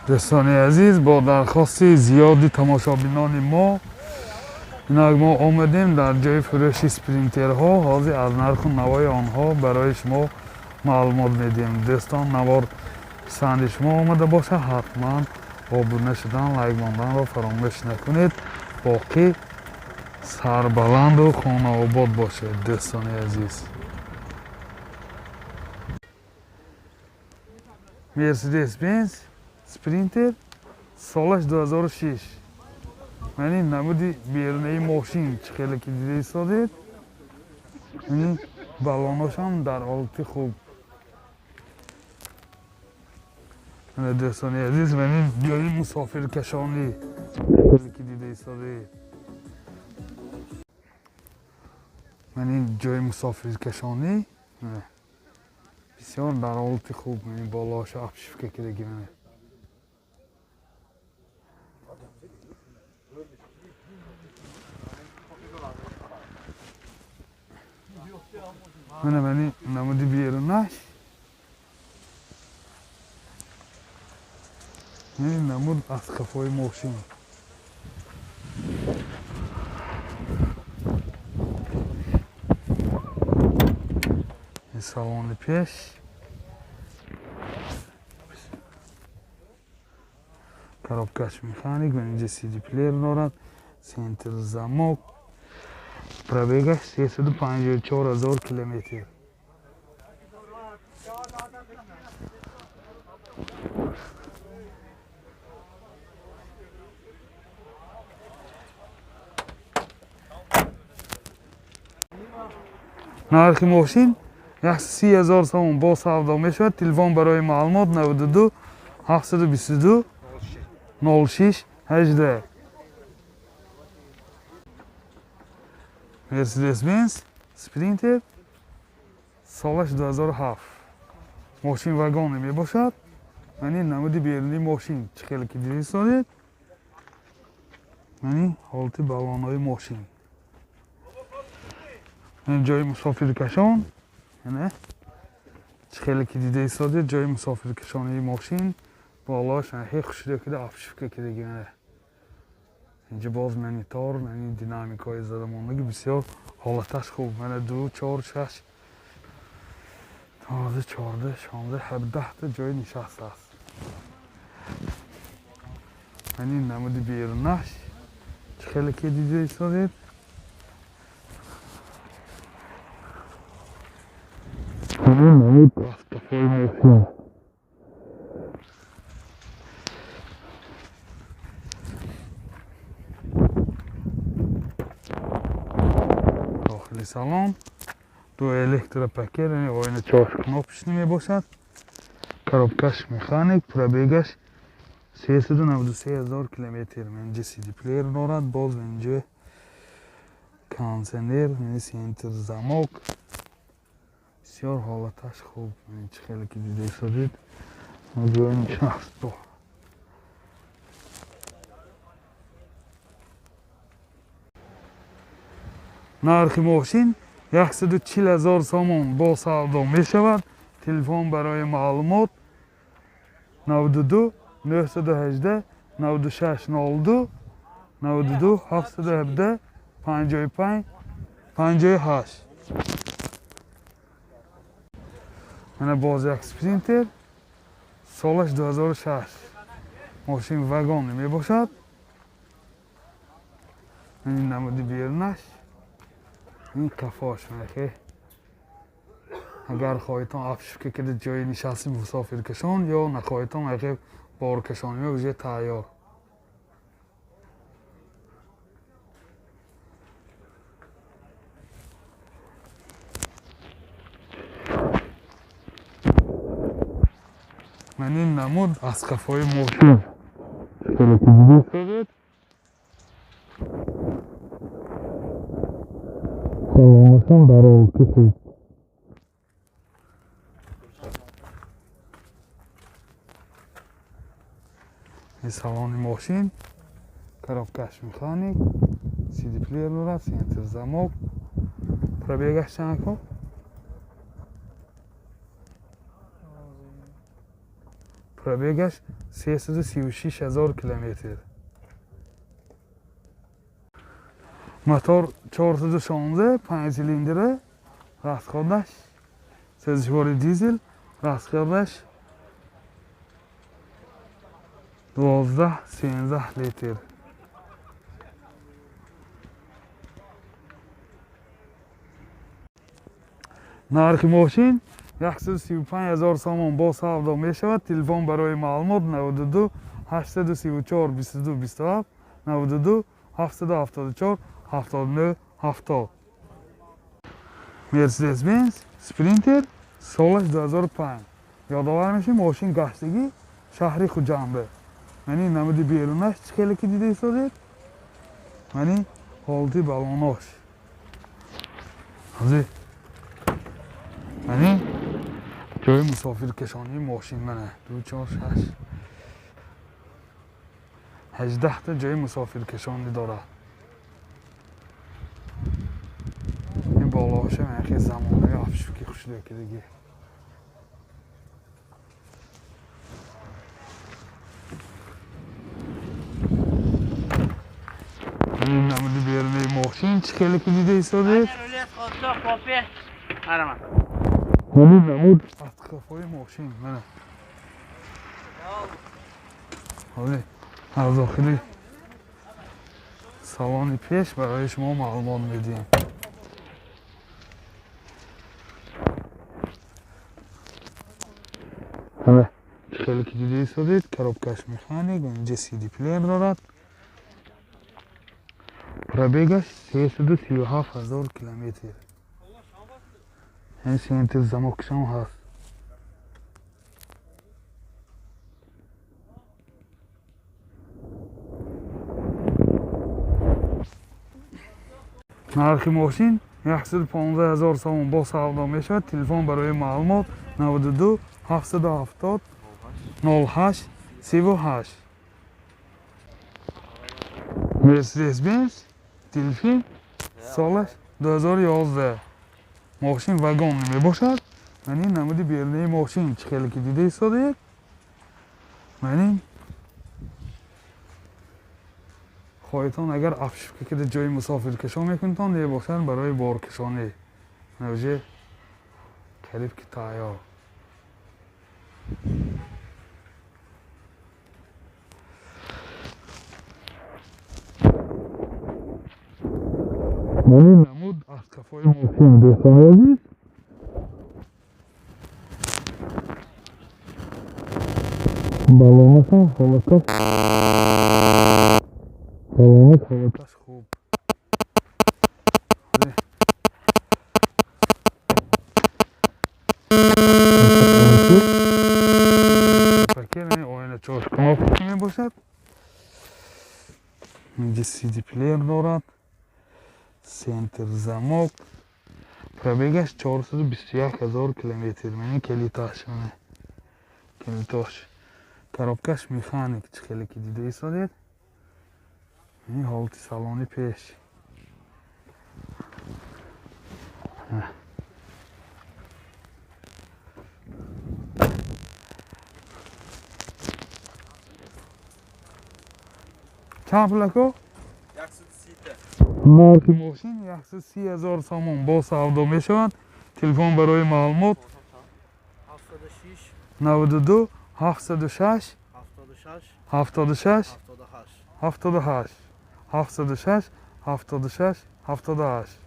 دوستان عزیز، با درخواست زیادی تماشابینان ما ما آمدیم در جای فروش سپرینترها. حاضر از نرخ و نوای آنها برای شما معلومات میدیم. دوستان نوار پسند شما آمده باشه حتما آبونه شدن، لایک ماندن را فراموش نکنید. باقی سربلند و خانه آباد باشه دوستان عزیز. مرسدس بنز سپرینتر سالش 2006. یعنی نمودی بیرونی ماشین خیلی که دیده ایستادید. یعنی بالاناش هم در حالت خوب. دوستان عزیز، یعنی جای مسافر کشانی خیلی که دیده ایستادید. یعنی جای مسافر کشانی بسیار در حالت خوب. یعنی بالاش افشفکه که دیگه من نمودی بیرونش. یعنی نمود از کفای ماشین. این سالن پیش коробкаш механик و اینجا CD پلیر دارد. سنتر زمک. پرابیگش 354,000 کیلومتر. نرخ ماشین 130,000 سوم با سودا میشود. تلفن برای معلومات 92 722 06 18. مرسدس بنز سپرینتر سالش 2007. ماشین واگن می باشد. یعنی نمودی بیرونی ماشین خیلی که دیده ایستادید. یعنی حالت بالانای ماشین. این جای مسافر کشان. یعنی خیلی که دیده ایستادید جای مسافر کشانی ماشین. بالاش هی خوشیده کده افشفکه کده گمه. اینجا باز منیتار، یعنی دینامیک های زدمانگی بسیار حالتش خوب. من 2 4 6 12 14 16 17 تا جای نشسته است. یعنی نمودی بیرونش خیلی که دیده ایستادید. نمود از کفای ماشین. داخل سالن 2 الکتروپکر، یعنی آینه چارج کناپش نمی باشد. коробкаш механик. پرابیگش 393,000 کیلومتر. اینجا CD پلیر دارد. باز اینجا کانسنر، یعنی سنتر زمک. بسیار حالتش خوب. یعنی خیلی که دیده ایستادید. جای نشست با نرخ ماشین 140,000 سوم با سودا می شود. تلفن برای معلومات 92 918 96 02 92 717 55 58. من باز یک سپرینتر سالش 2006. ماشین واگن می باشد. این نمودی بیرونش. این کفاش میخه. اگر خواهیتان افشفکه که جای نشستی مسافر کشان یا نخواهیتان اگه بار کشانی وجه تیار. من این نمود از کفای ماشین خیلی که دیده شدید. سلامشون در حالت خوب. این سالن ماشین коробкаш механик CD پلیر دارد. سنتر زمک. پرابیگش چند کن؟ пробегаш 336,000 километр. мотор 416 5 цилиндр, расходаш сезишвори дизель, расходаш 12-13 литр. нархи мошин 135,000 сомон бо савдо мешавад. телефон барои маълумот 92 834 22 27 92 774 79 70. Mercedes Benz Sprinter солаш 2005. ёдовар мешем мошин гаштагӣ шаҳри Худжанбе. яъне намуди берунаш чӣ хеле ки дида истодед, яъне ҳолати балонош ҳозир яъне ҷои мусофиркашонии мошин мана 2 4 6 18 та ҷои мусофиркашонӣ дорад. ин болоашам яхе замонаи афшуки хушлякидагӣ. ин намуди берунаи мошин чӣ хеле ки дида истодед. ҳамин намуд астқафои мошин мана ҳозир аз дохили салони пеш барои шумо маълумот медиҳем. чӣ хеле ки дида истодед. коробкаш механик, инҷа CD плеер дорад. пробегаш 337,000 километр. ин сентр замокшам ҳаст. нархи мошин 115,000 сомон бо савдо мешавад. телефон барои маълумот 92 770 08 38. Mercedes Benz Delfin солаш 2011. мошин вагон мебошад. яъне намуди берунаи мошин чӣ хеле ки дида истодед. яъне хоҳитон агар афшука кида ҷои мусофиркашон мекунтон мебошад барои боркашонӣ. уже қариб ки тайёр. ҳамин намуд астқафои мошин до'стон азиз. балонашам ҳолаташ хуб. оина чоркнофки мебошад. инҷа CD плеер дорад. сентр замок. пробегаш 421,000 километр. яъне келиташ мана келитош. коробкаш механик чӣ хеле ки дида истодед. ин ҳолати салони пеш. чанд пулако? 130. нархи мошин 130,000 сомон бо савдо мешавад. телефон барои маълумот 92 706 76 78 76 76 78.